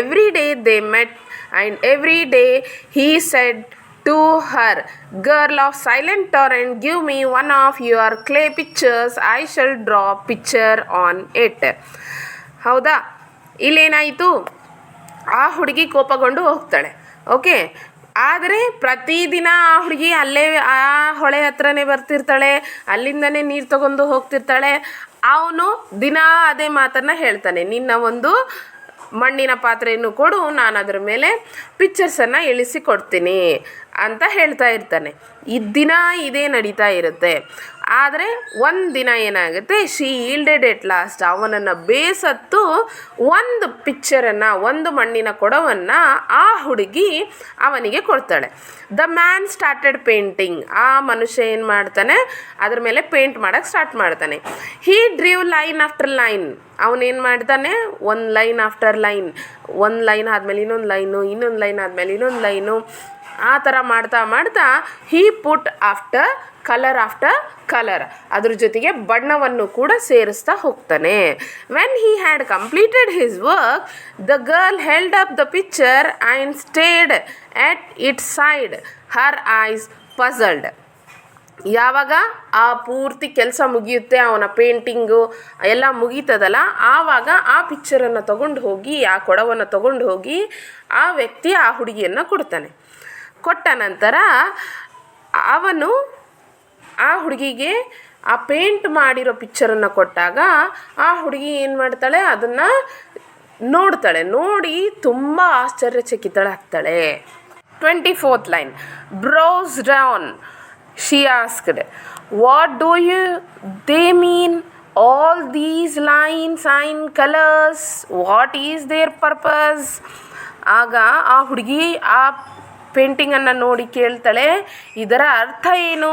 Every day they met, and every day he said to her, girl of silent torrent, give me one of your clay pictures, I shall draw picture on it. ಹೌದಾ, ಇಲ್ಲೇನಾಯಿತು, ಆ ಹುಡುಗಿ ಕೋಪಗೊಂಡು ಹೋಗ್ತಾಳೆ. Okay, ಆದರೆ ಪ್ರತಿದಿನ ಆ ಹುಡುಗಿ ಅಲ್ಲೇ ಆ ಹೊಳೆ ಹತ್ರನೇ ಬರ್ತಿರ್ತಾಳೆ, ಅಲ್ಲಿಂದನೇ ನೀರು ತಗೊಂಡು ಹೋಗ್ತಿರ್ತಾಳೆ. ಅವನು ದಿನ ಅದೇ ಮಾತನ್ನು ಹೇಳ್ತಾನೆ, ನಿನ್ನ ಒಂದು ಮಣ್ಣಿನ ಪಾತ್ರೆಯನ್ನು ಕೊಡು, ನಾನು ಅದರ ಮೇಲೆ ಪಿಕ್ಚರ್ಸನ್ನು ಇಳಿಸಿ ಕೊಡ್ತೀನಿ ಅಂತ ಹೇಳ್ತಾ ಇರ್ತಾನೆ. ದಿನ ಇದೇ ನಡೀತಾ ಇರುತ್ತೆ. ಆದರೆ ಒಂದು ದಿನ ಏನಾಗುತ್ತೆ, ಶಿ ಈಲ್ಡೆಡ್ ಎಟ್ ಲಾಸ್ಟ್, ಅವನನ್ನು ಬೇಸತ್ತು ಒಂದು ಪಿಕ್ಚರನ್ನು, ಒಂದು ಮಣ್ಣಿನ ಕೊಡವನ್ನು ಆ ಹುಡುಗಿ ಅವನಿಗೆ ಕೊಡ್ತಾಳೆ. ದ ಮ್ಯಾನ್ ಸ್ಟಾರ್ಟೆಡ್ ಪೇಂಟಿಂಗ್, ಆ ಮನುಷ್ಯ ಏನು ಮಾಡ್ತಾನೆ, ಅದ್ರ ಮೇಲೆ ಪೇಂಟ್ ಮಾಡೋಕ್ಕೆ ಸ್ಟಾರ್ಟ್ ಮಾಡ್ತಾನೆ. ಹೀ ಡ್ರೀವ್ ಲೈನ್ ಆಫ್ಟರ್ ಲೈನ್, ಅವನೇನು ಮಾಡ್ತಾನೆ, ಒಂದು ಲೈನ್ ಆಫ್ಟರ್ ಲೈನ್, ಒಂದು ಲೈನ್ ಆದಮೇಲೆ ಇನ್ನೊಂದು ಲೈನು, ಇನ್ನೊಂದು ಲೈನ್ ಆದಮೇಲೆ ಇನ್ನೊಂದು ಲೈನು, ಆ ಥರ ಮಾಡ್ತಾ ಮಾಡ್ತಾ ಹೀ ಪುಟ್ ಆಫ್ಟರ್ ಕಲರ್, ಅದ್ರ ಜೊತೆಗೆ ಬಣ್ಣವನ್ನು ಕೂಡ ಸೇರಿಸ್ತಾ ಹೋಗ್ತಾನೆ. When he had completed his work, the girl held up the picture and stayed at it side, Har ice puzzled. ಯಾವಾಗ ಆ ಪೂರ್ತಿ ಕೆಲಸ ಮುಗಿಯುತ್ತೆ, ಅವನ ಪೇಂಟಿಂಗು ಎಲ್ಲ ಮುಗೀತದಲ್ಲ, ಆವಾಗ ಆ ಪಿಕ್ಚರನ್ನು ತೊಗೊಂಡು ಹೋಗಿ, ಆ ಕೊಡವನ್ನು ತೊಗೊಂಡು ಹೋಗಿ ಆ ವ್ಯಕ್ತಿ ಆ ಹುಡುಗಿಯನ್ನು ಕೊಡ್ತಾನೆ. ಕೊಟ್ಟ ನಂತರ ಅವನು ಆ ಹುಡುಗಿಗೆ ಆ ಪೇಂಟ್ ಮಾಡಿರೋ ಪಿಕ್ಚರನ್ನು ಕೊಟ್ಟಾಗ ಆ ಹುಡುಗಿ ಏನು ಮಾಡ್ತಾಳೆ, ಅದನ್ನು ನೋಡ್ತಾಳೆ. ನೋಡಿ ತುಂಬ ಆಶ್ಚರ್ಯಚಕಿತಳಾಗ್ತಾಳೆ. 24th line. Brows down, she asked, what do they mean? All these lines and colors, what is their purpose? ಆಗ ಆ ಹುಡುಗಿ ಆ ಪೇಂಟಿಂಗನ್ನು ನೋಡಿ ಕೇಳ್ತಾಳೆ, ಇದರ ಅರ್ಥ ಏನು,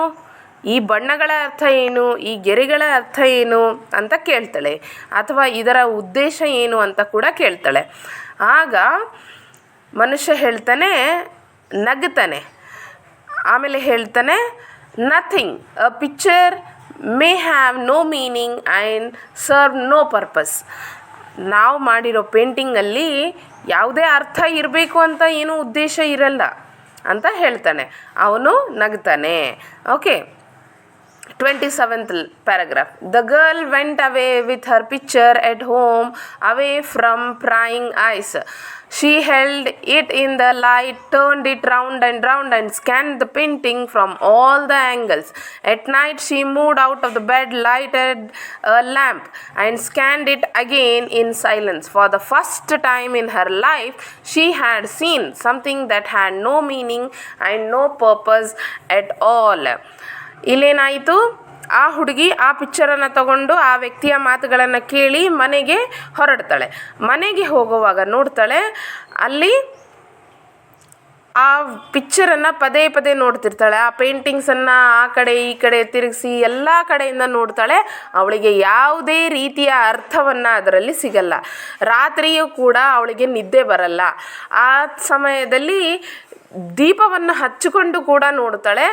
ಈ ಬಣ್ಣಗಳ ಅರ್ಥ ಏನು, ಈ ಗೆರೆಗಳ ಅರ್ಥ ಏನು ಅಂತ ಕೇಳ್ತಾಳೆ, ಅಥವಾ ಇದರ ಉದ್ದೇಶ ಏನು ಅಂತ ಕೂಡ ಕೇಳ್ತಾಳೆ. ಆಗ ಮನುಷ್ಯ ಹೇಳ್ತಾನೆ, ನಗ್ತಾನೆ. ಆಮೇಲೆ ಹೇಳ್ತಾನೆ, nothing, a picture may have no meaning and serve no purpose. ನಾವು ಮಾಡಿರೋ ಪೇಂಟಿಂಗಲ್ಲಿ ಯಾವುದೇ ಅರ್ಥ ಇರಬೇಕು ಅಂತ ಏನೂ ಉದ್ದೇಶ ಇರಲ್ಲ ಅಂತ ಹೇಳ್ತಾನೆ. ಅವನು ನಗ್ತಾನೆ. Okay, 27th paragraph. The girl went away with her picture at home, away from prying eyes. She held it in the light, turned it round and scanned the painting from all the angles. At night she moved out of the bed, lighted a lamp and scanned it again in silence. For the first time in her life she had seen something that had no meaning and no purpose at all. ಇಲ್ಲೇನಾಯಿತು, ಆ ಹುಡುಗಿ ಆ ಪಿಕ್ಚರನ್ನು ತಗೊಂಡು ಆ ವ್ಯಕ್ತಿಯ ಮಾತುಗಳನ್ನು ಕೇಳಿ ಮನೆಗೆ ಹೊರಡ್ತಾಳೆ. ಮನೆಗೆ ಹೋಗುವಾಗ ನೋಡ್ತಾಳೆ ಅಲ್ಲಿ ಆ ಪಿಕ್ಚರನ್ನು ಪದೇ ಪದೇ ನೋಡ್ತಿರ್ತಾಳೆ. ಆ ಪೇಂಟಿಂಗ್ಸನ್ನು ಆ ಕಡೆ ಈ ಕಡೆ ತಿರುಗಿಸಿ ಎಲ್ಲ ಕಡೆಯಿಂದ ನೋಡ್ತಾಳೆ. ಅವಳಿಗೆ ಯಾವುದೇ ರೀತಿಯ ಅರ್ಥವನ್ನು ಅದರಲ್ಲಿ ಸಿಗಲ್ಲ. ರಾತ್ರಿಯೂ ಕೂಡ ಅವಳಿಗೆ ನಿದ್ದೆ ಬರಲ್ಲ. ಆ ಸಮಯದಲ್ಲಿ ದೀಪವನ್ನು ಹಚ್ಚಿಕೊಂಡು ಕೂಡ ನೋಡ್ತಾಳೆ.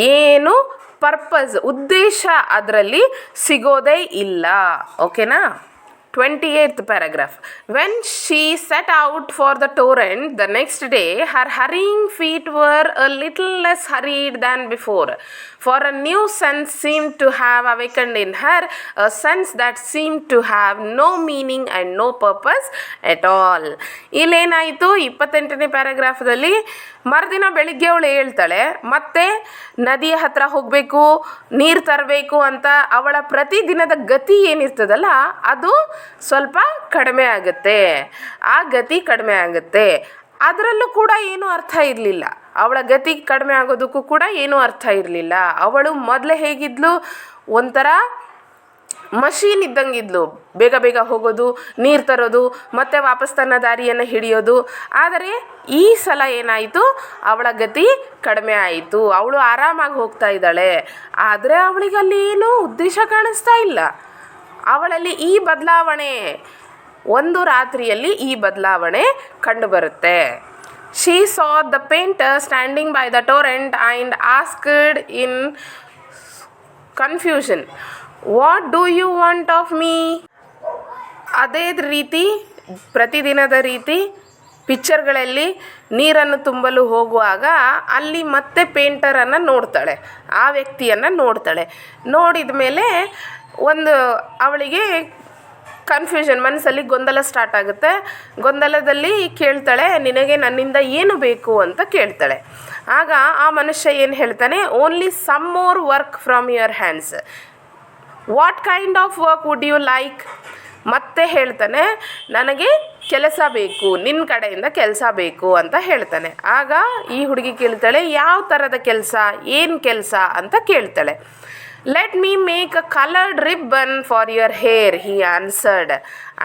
ಏನು ಉದ್ದೇಶ ಅದರಲ್ಲಿ ಸಿಗೋದೇ ಇಲ್ಲ. ಓಕೆನಾ? 28th paragraph. When she set out for the torrent the next day, her hurrying feet were a little less hurried than before, for a new sense seemed to have awakened in her, a sense that seemed to have no meaning and no purpose at all. ಇಲ್ಲೇನಾಯಿತು 28ನೇ ಪ್ಯಾರಾಗ್ರಾಫ್ದಲ್ಲಿ, ಮರುದಿನ ಬೆಳಿಗ್ಗೆ ಅವಳು ಹೇಳ್ತಾಳೆ, ಮತ್ತೆ ನದಿಯ ಹತ್ರ ಹೋಗಬೇಕು, ನೀರು ತರಬೇಕು ಅಂತ ಅವಳ ಪ್ರತಿದಿನದ ಗತಿ ಏನಿರ್ತದಲ್ಲ ಅದು ಸ್ವಲ್ಪ ಕಡಿಮೆ ಆಗುತ್ತೆ. ಆ ಗತಿ ಕಡಿಮೆ ಆಗುತ್ತೆ. ಅದರಲ್ಲೂ ಕೂಡ ಏನೂ ಅರ್ಥ ಇರಲಿಲ್ಲ. ಅವಳ ಗತಿ ಕಡಿಮೆ ಆಗೋದಕ್ಕೂ ಕೂಡ ಏನೂ ಅರ್ಥ ಇರಲಿಲ್ಲ. ಅವಳು ಮೊದಲೇ ಹೇಗಿದ್ಲು, ಒಂಥರ ಮಷೀನ್ ಇದ್ದಂಗಿದ್ಲು. ಬೇಗ ಬೇಗ ಹೋಗೋದು, ನೀರು ತರೋದು, ಮತ್ತು ವಾಪಸ್ ತನ್ನ ದಾರಿಯನ್ನು ಹಿಡಿಯೋದು. ಆದರೆ ಈ ಸಲ ಏನಾಯಿತು, ಅವಳ ಗತಿ ಕಡಿಮೆ ಆಯಿತು. ಅವಳು ಆರಾಮಾಗಿ ಹೋಗ್ತಾ ಇದ್ದಾಳೆ. ಆದರೆ ಅವಳಿಗೆ ಅಲ್ಲಿ ಏನೂ ಉದ್ದೇಶ ಕಾಣಿಸ್ತಾ ಇಲ್ಲ. ಅವಳಲ್ಲಿ ಈ ಬದಲಾವಣೆ, ಒಂದು ರಾತ್ರಿಯಲ್ಲಿ ಈ ಬದಲಾವಣೆ ಕಂಡುಬರುತ್ತೆ. She saw the painter standing by the torrent and asked in confusion, "What do you want of me?" ಅದೇ ರೀತಿ ಪ್ರತಿದಿನದ ರೀತಿ ಪಿಕ್ಚರ್ಗಳಲ್ಲಿ ನೀರನ್ನು ತುಂಬಲು ಹೋಗುವಾಗ ಅಲ್ಲಿ ಮತ್ತೆ ಪೇಂಟರನ್ನು ನೋಡ್ತಾಳೆ, ಆ ವ್ಯಕ್ತಿಯನ್ನು ನೋಡ್ತಾಳೆ. ನೋಡಿದ ಮೇಲೆ ಅವಳಿಗೆ ಕನ್ಫ್ಯೂಷನ್, ಮನಸ್ಸಲ್ಲಿ ಗೊಂದಲ ಸ್ಟಾರ್ಟ್ ಆಗುತ್ತೆ. ಗೊಂದಲದಲ್ಲಿ ಕೇಳ್ತಾಳೆ, ನಿನಗೆ ನನ್ನಿಂದ ಏನು ಬೇಕು ಅಂತ ಕೇಳ್ತಾಳೆ. ಆಗ ಆ ಮನುಷ್ಯ ಏನು ಹೇಳ್ತಾನೆ, only some more work from your hands. What kind of work would you like? ಮತ್ತೆ ಹೇಳ್ತಾನೆ, ನನಗೆ ಕೆಲಸ ಬೇಕು, ನಿನ್ನ ಕಡೆಯಿಂದ ಕೆಲಸ ಬೇಕು ಅಂತ ಹೇಳ್ತಾನೆ. ಆಗ ಈ ಹುಡುಗಿ ಕೇಳ್ತಾಳೆ, ಯಾವ ಥರದ ಕೆಲಸ, ಏನು ಕೆಲಸ ಅಂತ ಕೇಳ್ತಾಳೆ. Let me make a colored ribbon for your hair, he answered.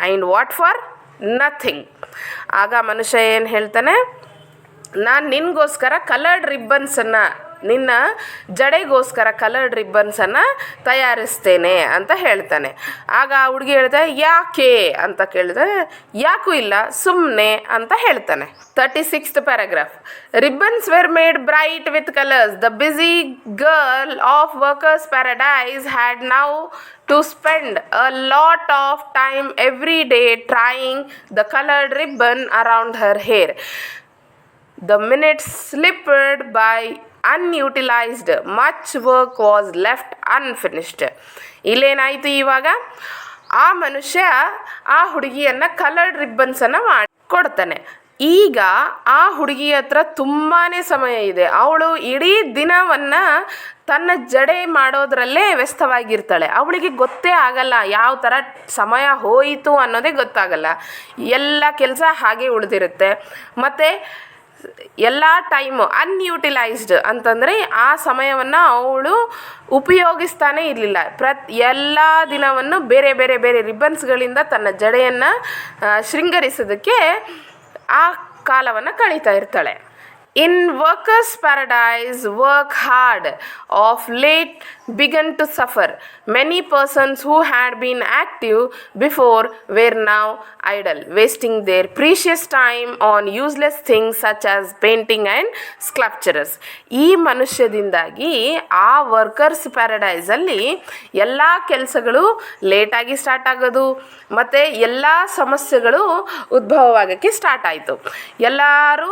And what for? Nothing. ಆಗ ಮನುಷ್ಯ ಏನು ಹೇಳ್ತಾನೆ, ನಾನು ನಿನಗೋಸ್ಕರ ಕಲರ್ಡ್ ರಿಬ್ಬನ್ಸನ್ನು, ನಿನ್ನ ಜಡೆಗೋಸ್ಕರ ಕಲರ್ಡ್ ರಿಬ್ಬನ್ಸನ್ನು ತಯಾರಿಸ್ತೇನೆ ಅಂತ ಹೇಳ್ತಾನೆ. ಆಗ ಆ ಹುಡುಗಿ ಹೇಳ್ತಾನೆ, ಯಾಕೆ ಅಂತ ಕೇಳಿದ್ರೆ, ಯಾಕೂ ಇಲ್ಲ, ಸುಮ್ಮನೆ ಅಂತ ಹೇಳ್ತಾನೆ. 36th paragraph. Ribbons were made bright with colors. The busy girl of Workers' Paradise had now to spend a lot of time every day trying the colored ribbon around her hair. The minutes slipped by unutilized. Much work was left unfinished. ಇಲ್ಲೇನಾಯಿತು, ಇವಾಗ ಆ ಮನುಷ್ಯ ಆ ಹುಡುಗಿಯನ್ನು coloured ರಿಬ್ಬನ್ಸನ್ನು ಮಾಡಿ ಕೊಡ್ತಾನೆ. ಈಗ ಆ ಹುಡುಗಿ ಹತ್ರ ತುಂಬಾ ಸಮಯ ಇದೆ. ಅವಳು ಇಡೀ ದಿನವನ್ನು ತನ್ನ ಜಡೆ ಮಾಡೋದ್ರಲ್ಲೇ ವ್ಯಸ್ತವಾಗಿರ್ತಾಳೆ. ಅವಳಿಗೆ ಗೊತ್ತೇ ಆಗಲ್ಲ, ಯಾವ ಥರ ಸಮಯ ಹೋಯಿತು ಅನ್ನೋದೇ ಗೊತ್ತಾಗಲ್ಲ. ಎಲ್ಲ ಕೆಲಸ ಹಾಗೆ ಉಳಿದಿರುತ್ತೆ. ಮತ್ತು ಎಲ್ಲ ಟೈಮು ಅನ್ಯೂಟಿಲೈಸ್ಡ್ ಅಂತಂದರೆ ಆ ಸಮಯವನ್ನು ಅವಳು ಉಪಯೋಗಿಸ್ತಾನೇ ಇರಲಿಲ್ಲ. ಎಲ್ಲ ದಿನವನ್ನು ಬೇರೆ ಬೇರೆ ಬೇರೆ ರಿಬ್ಬನ್ಸ್ಗಳಿಂದ ತನ್ನ ಜಡೆಯನ್ನು ಶೃಂಗರಿಸೋದಕ್ಕೆ ಆ ಕಾಲವನ್ನು ಕಳೀತಾ ಇರ್ತಾಳೆ. In Workers' Paradise, work hard of late began to suffer. Many persons who had been active before were now idle, wasting their precious time on useless things such as painting and sculptures. ಈ ಮನುಷ್ಯದಿಂದಾಗಿ ಆ workers ಪ್ಯಾರಡೈಸಲ್ಲಿ ಎಲ್ಲ ಕೆಲಸಗಳು ಲೇಟಾಗಿ start ಆಗೋದು ಮತ್ತು ಎಲ್ಲ ಸಮಸ್ಯೆಗಳು ಉದ್ಭವವಾಗೋಕ್ಕೆ start ಆಯಿತು. ಎಲ್ಲರೂ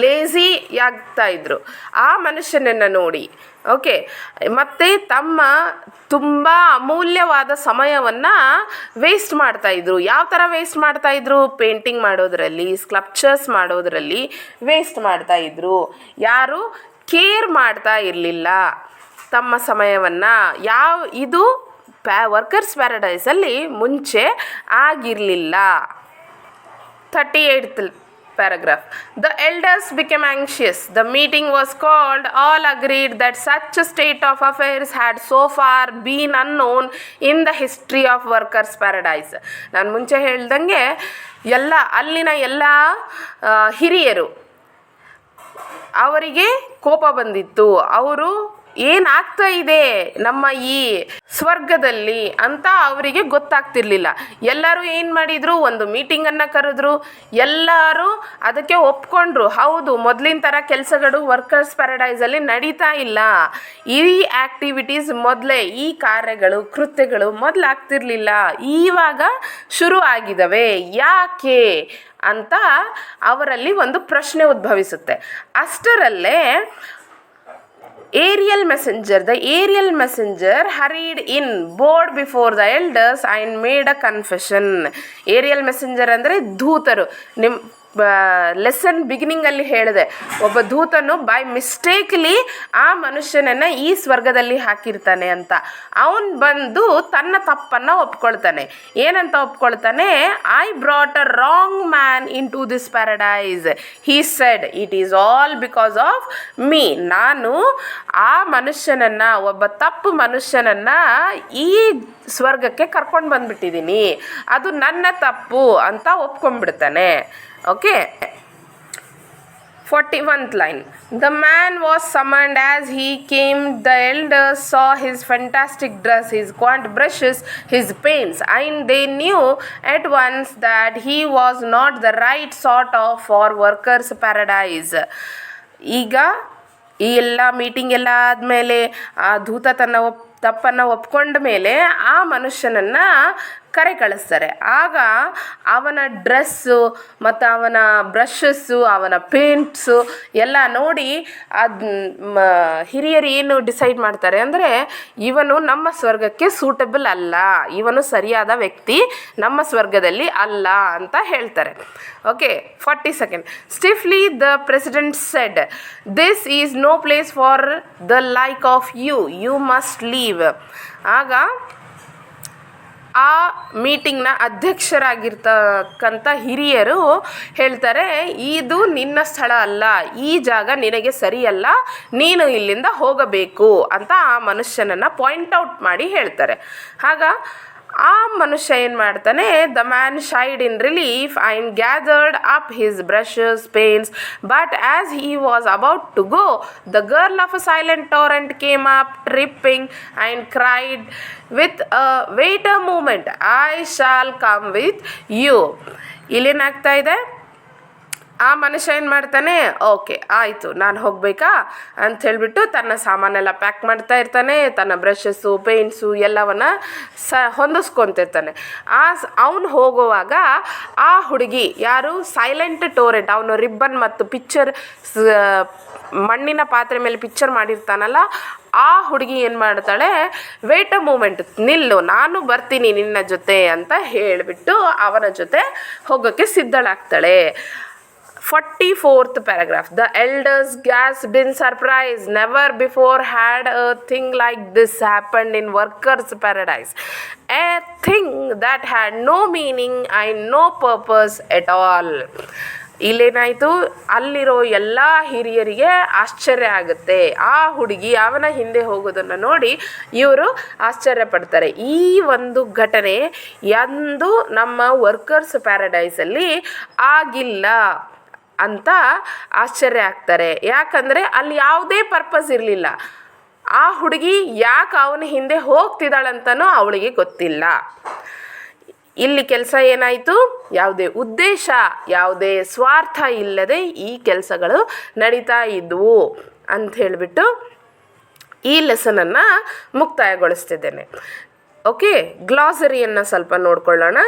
ಲೇಝಿ ಆಗ್ತಾ ಇದ್ರು ಆ ಮನುಷ್ಯನನ್ನು ನೋಡಿ. ಓಕೆ, ಮತ್ತು ತಮ್ಮ ತುಂಬ ಅಮೂಲ್ಯವಾದ ಸಮಯವನ್ನು ವೇಸ್ಟ್ ಮಾಡ್ತಾಯಿದ್ರು. ಯಾವ ಥರ ವೇಸ್ಟ್ ಮಾಡ್ತಾಯಿದ್ರು? ಪೇಂಟಿಂಗ್ ಮಾಡೋದರಲ್ಲಿ, ಸ್ಕಲ್ಪ್ಚರ್ಸ್ ಮಾಡೋದರಲ್ಲಿ ವೇಸ್ಟ್ ಮಾಡ್ತಾಯಿದ್ರು. ಯಾರು ಕೇರ್ ಮಾಡ್ತಾ ಇರಲಿಲ್ಲ ತಮ್ಮ ಸಮಯವನ್ನು. ಇದು ವರ್ಕರ್ಸ್ ಪ್ಯಾರಡೈಸಲ್ಲಿ ಮುಂಚೆ ಆಗಿರಲಿಲ್ಲ. 38th paragraph. The elders became anxious. The meeting was called. All agreed that such a state of affairs had so far been unknown in the history of workers' paradise. ನಾನು ಮುಂಚೆ ಹೇಳ್ದಂಗೆ ಅಲ್ಲಿನ ಎಲ್ಲ ಹಿರಿಯರು ಅವರಿಗೆ ಕೋಪ ಬಂದಿತ್ತು. ಅವರು ಏನಾಗ್ತಾ ಇದೆ ನಮ್ಮ ಈ ಸ್ವರ್ಗದಲ್ಲಿ ಅಂತ ಅವರಿಗೆ ಗೊತ್ತಾಗ್ತಿರ್ಲಿಲ್ಲ. ಎಲ್ಲರೂ ಏನು ಮಾಡಿದರು, ಒಂದು ಮೀಟಿಂಗನ್ನು ಕರೆದ್ರು. ಎಲ್ಲರೂ ಅದಕ್ಕೆ ಒಪ್ಕೊಂಡ್ರು. ಹೌದು, ಮೊದಲಿನ ಥರ ಕೆಲಸಗಳು ವರ್ಕರ್ಸ್ ಪ್ಯಾರಡೈಸಲ್ಲಿ ನಡೀತಾ ಇಲ್ಲ. ಈ ಆ್ಯಕ್ಟಿವಿಟೀಸ್ ಮೊದಲೇ, ಈ ಕಾರ್ಯಗಳು ಕೃತ್ಯಗಳು ಮೊದಲಾಗ್ತಿರ್ಲಿಲ್ಲ, ಇವಾಗ ಶುರು ಆಗಿದ್ದಾವೆ. ಯಾಕೆ ಅಂತ ಅವರಲ್ಲಿ ಒಂದು ಪ್ರಶ್ನೆ ಉದ್ಭವಿಸುತ್ತೆ. ಅಷ್ಟರಲ್ಲೇ the aerial messenger hurried in, bowed before the elders and made a confession. Aerial messenger ಅಂದರೆ ದೂತರು. ಲೆಸನ್ ಬಿಗಿನಿಂಗಲ್ಲಿ ಹೇಳಿದೆ, ಒಬ್ಬ ದೂತನು ಬೈ ಮಿಸ್ಟೇಕ್ಲಿ ಆ ಮನುಷ್ಯನನ್ನು ಈ ಸ್ವರ್ಗದಲ್ಲಿ ಹಾಕಿರ್ತಾನೆ ಅಂತ. ಅವನು ಬಂದು ತನ್ನ ತಪ್ಪನ್ನು ಒಪ್ಕೊಳ್ತಾನೆ. ಏನಂತ ಒಪ್ಕೊಳ್ತಾನೆ? I brought a wrong man into this paradise. He said it is all because of me. ನಾನು ಆ ಮನುಷ್ಯನನ್ನು, ಒಬ್ಬ ತಪ್ಪು ಮನುಷ್ಯನನ್ನು ಈ ಸ್ವರ್ಗಕ್ಕೆ ಕರ್ಕೊಂಡು ಬಂದ್ಬಿಟ್ಟಿದ್ದೀನಿ, ಅದು ನನ್ನ ತಪ್ಪು ಅಂತ ಒಪ್ಕೊಂಡ್ಬಿಡ್ತಾನೆ. Okay. 41th line. The man was summoned. As he came, the elders saw his fantastic dress, his quaint brushes, his paints, and they knew at once that he was not the right sort of for workers' paradise. ಈಗ ಈ ಎಲ್ಲ meeting ಎಲ್ಲ ಆದಮೇಲೆ ಆ ದೂತ ತನ್ನ ತಪ್ಪನ್ನು ಒಪ್ಕೊಂಡ ಮೇಲೆ ಆ ಮನುಷ್ಯನನ್ನು ಕರೆ ಕಳಿಸ್ತಾರೆ. ಆಗ ಅವನ ಡ್ರೆಸ್ಸು ಮತ್ತು ಅವನ ಬ್ರಷಸ್ಸು, ಅವನ ಪೇಂಟ್ಸು ಎಲ್ಲ ನೋಡಿ ಹಿರಿಯರು ಏನು ಡಿಸೈಡ್ ಮಾಡ್ತಾರೆ ಅಂದರೆ, ಇವನು ನಮ್ಮ ಸ್ವರ್ಗಕ್ಕೆ ಸೂಟಬಲ್ ಅಲ್ಲ, ಇವನು ಸರಿಯಾದ ವ್ಯಕ್ತಿ ನಮ್ಮ ಸ್ವರ್ಗದಲ್ಲಿ ಅಲ್ಲ ಅಂತ ಹೇಳ್ತಾರೆ. Okay, 42nd. Stiffly the president said, "This is no place for the like of you. You must leave." ಆಗ ಆ ಮೀಟಿಂಗ್ನ ಅಧ್ಯಕ್ಷರಾಗಿರ್ತಕ್ಕಂಥ ಹಿರಿಯರು ಹೇಳ್ತಾರೆ, ಇದು ನಿನ್ನ ಸ್ಥಳ ಅಲ್ಲ, ಈ ಜಾಗ ನಿನಗೆ ಸರಿಯಲ್ಲ, ನೀನು ಇಲ್ಲಿಂದ ಹೋಗಬೇಕು ಅಂತ ಆ ಮನುಷ್ಯನನ್ನು ಪಾಯಿಂಟ್ ಔಟ್ ಮಾಡಿ ಹೇಳ್ತಾರೆ. ಆಗ ಆ ಮನುಷ್ಯ ಏನು ಮಾಡ್ತಾನೆ, the man sighed in relief and gathered up his brushes, paints, but as he was about to go, the girl of a silent torrent came up tripping and cried with wait a moment, I shall come with you. ಇಲ್ಲೇನಾಗ್ತಾ ಇದೆ, ಆ ಮನುಷ್ಯ ಏನು ಮಾಡ್ತಾನೆ, okay ಆಯಿತು ನಾನು ಹೋಗಬೇಕಾ ಅಂತ ಹೇಳಿಬಿಟ್ಟು ತನ್ನ ಸಾಮಾನೆಲ್ಲ ಪ್ಯಾಕ್ ಮಾಡ್ತಾ ಇರ್ತಾನೆ. ತನ್ನ ಬ್ರಷಸ್ಸು, ಪೇಂಟ್ಸು ಎಲ್ಲವನ್ನು ಹೊಂದಿಸ್ಕೊತಿರ್ತಾನೆ. ಅವನು ಹೋಗುವಾಗ ಆ ಹುಡುಗಿ ಯಾರು, ಸೈಲೆಂಟ್ ಟೋರೆಂಟ್, ಅವನು ರಿಬ್ಬನ್ ಮತ್ತು ಪಿಕ್ಚರ್, ಮಣ್ಣಿನ ಪಾತ್ರೆ ಮೇಲೆ ಪಿಕ್ಚರ್ ಮಾಡಿರ್ತಾನಲ್ಲ, ಆ ಹುಡುಗಿ ಏನು ಮಾಡ್ತಾಳೆ, ವೇಟ್ ಅ ಮೂಮೆಂಟ್, ನಿಲ್ಲು, ನಾನು ಬರ್ತೀನಿ ನಿನ್ನ ಜೊತೆ ಅಂತ ಹೇಳಿಬಿಟ್ಟು ಅವನ ಜೊತೆ ಹೋಗೋಕ್ಕೆ ಸಿದ್ಧಳಾಗ್ತಾಳೆ. 44th paragraph. The elders gasped in surprise. Never before had a thing like this happened in workers' paradise. A thing that had no meaning and no purpose at all. ಇಲ್ಲೇನಾಯಿತು, ಅಲ್ಲಿರೋ ಎಲ್ಲ ಹಿರಿಯರಿಗೆ ಆಶ್ಚರ್ಯ ಆಗುತ್ತೆ. ಆ ಹುಡುಗಿ ಅವನ ಹಿಂದೆ ಹೋಗೋದನ್ನು ನೋಡಿ ಇವರು ಆಶ್ಚರ್ಯ ಪಡ್ತಾರೆ. ಈ ಒಂದು ಘಟನೆ ಎಂದು ನಮ್ಮ ವರ್ಕರ್ಸ್ ಪ್ಯಾರಡೈಸಲ್ಲಿ ಆಗಿಲ್ಲ ಅಂತ ಆಶ್ಚರ್ಯ ಆಗ್ತಾರೆ. ಯಾಕಂದರೆ ಅಲ್ಲಿ ಯಾವುದೇ ಪರ್ಪಸ್ ಇರಲಿಲ್ಲ. ಆ ಹುಡುಗಿ ಯಾಕೆ ಅವನ ಹಿಂದೆ ಹೋಗ್ತಿದ್ದಾಳಂತನೂ ಅವಳಿಗೆ ಗೊತ್ತಿಲ್ಲ. ಇಲ್ಲಿ ಕೆಲಸ ಏನಾಯಿತು, ಯಾವುದೇ ಉದ್ದೇಶ, ಯಾವುದೇ ಸ್ವಾರ್ಥ ಇಲ್ಲದೆ ಈ ಕೆಲಸಗಳು ನಡೀತಾ ಇದ್ವು ಅಂತ ಹೇಳಿಬಿಟ್ಟು ಈ ಲೆಸನನ್ನು ಮುಕ್ತಾಯಗೊಳಿಸ್ತಿದ್ದೇನೆ. ಓಕೆ, ಗ್ಲಾಸರಿಯನ್ನು ಸ್ವಲ್ಪ ನೋಡ್ಕೊಳ್ಳೋಣ.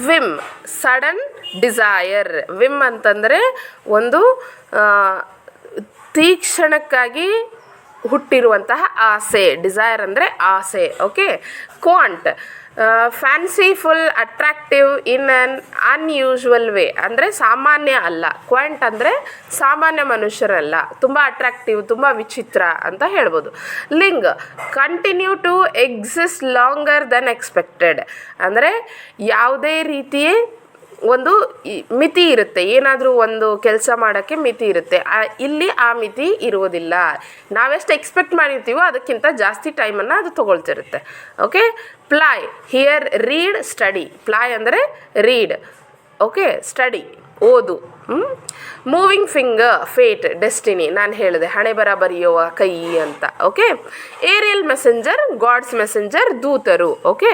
Vim, sudden desire. ವಿಮ್ ಅಂತಂದರೆ ಒಂದು ತೀಕ್ಷಣಕ್ಕಾಗಿ ಹುಟ್ಟಿರುವಂತಹ ಆಸೆ. ಡಿಸೈರ್ ಅಂದರೆ ಆಸೆ. ಓಕೆ. ಕ್ವಾಂಟ್, ಫ್ಯಾನ್ಸಿಫುಲ್, ಅಟ್ರಾಕ್ಟಿವ್ ಇನ್ ಅನ್ ಅನ್ಯೂಶುವಲ್ ವೇ, ಅಂದರೆ ಸಾಮಾನ್ಯ ಅಲ್ಲ. ಕ್ವಾಂಟ್ ಅಂದರೆ ಸಾಮಾನ್ಯ ಮನುಷ್ಯರಲ್ಲ, ತುಂಬ ಅಟ್ರಾಕ್ಟಿವ್, ತುಂಬ ವಿಚಿತ್ರ ಅಂತ ಹೇಳ್ಬೋದು. ಲಿಂಗ್, continue to exist longer than expected, ಅಂದರೆ ಯಾವುದೇ ರೀತಿಯೇ ಒಂದು ಮಿತಿ ಇರುತ್ತೆ, ಏನಾದರೂ ಒಂದು ಕೆಲಸ ಮಾಡೋಕ್ಕೆ ಮಿತಿ ಇರುತ್ತೆ. ಇಲ್ಲಿ ಆ ಮಿತಿ ಇರುವುದಿಲ್ಲ. ನಾವೆಷ್ಟು ಎಕ್ಸ್ಪೆಕ್ಟ್ ಮಾಡಿರ್ತೀವೋ ಅದಕ್ಕಿಂತ ಜಾಸ್ತಿ ಟೈಮನ್ನು ಅದು ತೊಗೊಳ್ತಿರುತ್ತೆ. Okay, ploy here read study. Ploy ಅಂದರೆ ರೀಡ್, ಓಕೆ, ಸ್ಟಡಿ ಓದು. ಮೂವಿಂಗ್ ಫಿಂಗರ್ ಫೇಟ್ ಡೆಸ್ಟಿನಿ, ನಾನು ಹೇಳಿದೆ ಹಣೆ ಬರ ಬರೆಯುವ ಕೈ ಅಂತ. Okay, Ariel messenger god's messenger ದೂತರು. Okay,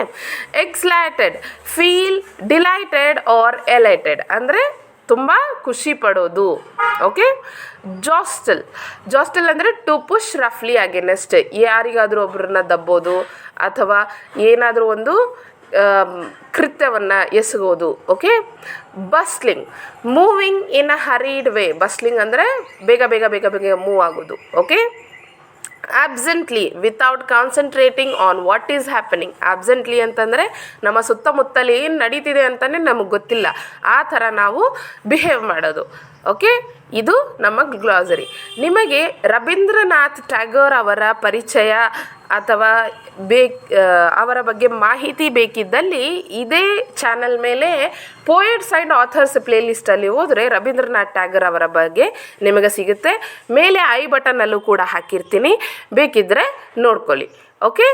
elated feel delighted or elated ಅಂದರೆ ತುಂಬ ಖುಷಿ ಪಡೋದು. ಓಕೆ, ಜಾಸ್ಟಲ್ ಜಾಸ್ಟಲ್ ಅಂದರೆ ಟು ಪುಷ್ ರಫ್ಲಿ ಅಗೇನೆಸ್ಟ್, ಯಾರಿಗಾದರೂ ಒಬ್ಬರನ್ನ ದಬ್ಬೋದು ಅಥವಾ ಏನಾದರೂ ಒಂದು ಕೃತ್ಯವನ್ನು ಎಸಗೋದು. Okay, bustling moving in a hurried way. Bustling ಅಂದರೆ ಬೇಗ ಬೇಗ ಬೇಗ ಬೇಗ ಮೂವ್ ಆಗೋದು. Okay, absently without concentrating on what is happening. Absently ಅಂತಂದರೆ ನಮ್ಮ ಸುತ್ತಮುತ್ತಲು ಏನು ನಡೀತಿದೆ ಅಂತಲೇ ನಮಗೆ ಗೊತ್ತಿಲ್ಲ, ಆ ಥರ ನಾವು ಬಿಹೇವ್ ಮಾಡೋದು. ಓಕೆ, ಇದು ನಮ್ಮ ಗ್ಲಾಸರಿ. ನಿಮಗೆ ರವೀಂದ್ರನಾಥ್ ಟ್ಯಾಗೋರ್ ಅವರ ಪರಿಚಯ ಅಥವಾ ಅವರ ಬಗ್ಗೆ ಮಾಹಿತಿ ಬೇಕಿದ್ದಲ್ಲಿ ಇದೇ ಚಾನಲ್ ಮೇಲೆ ಪೋಯಟ್ಸ್ ಆ್ಯಂಡ್ ಆಥರ್ಸ್ ಪ್ಲೇಲಿಸ್ಟಲ್ಲಿ ಹೋದರೆ ರವೀಂದ್ರನಾಥ್ ಟ್ಯಾಗೋರ್ ಅವರ ಬಗ್ಗೆ ನಿಮಗೆ ಸಿಗುತ್ತೆ. ಮೇಲೆ ಐ ಬಟನ್ನಲ್ಲೂ ಕೂಡ ಹಾಕಿರ್ತೀನಿ, ಬೇಕಿದ್ದರೆ ನೋಡ್ಕೊಳ್ಳಿ. ಓಕೆ,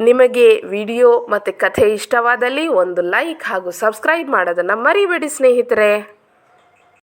ನಿಮಗೆ ವಿಡಿಯೋ ಮತ್ತು ಕಥೆ ಇಷ್ಟವಾದಲ್ಲಿ ಒಂದು ಲೈಕ್ ಹಾಗೂ ಸಬ್ಸ್ಕ್ರೈಬ್ ಮಾಡೋದನ್ನು ಮರಿಬೇಡಿ ಸ್ನೇಹಿತರೆ.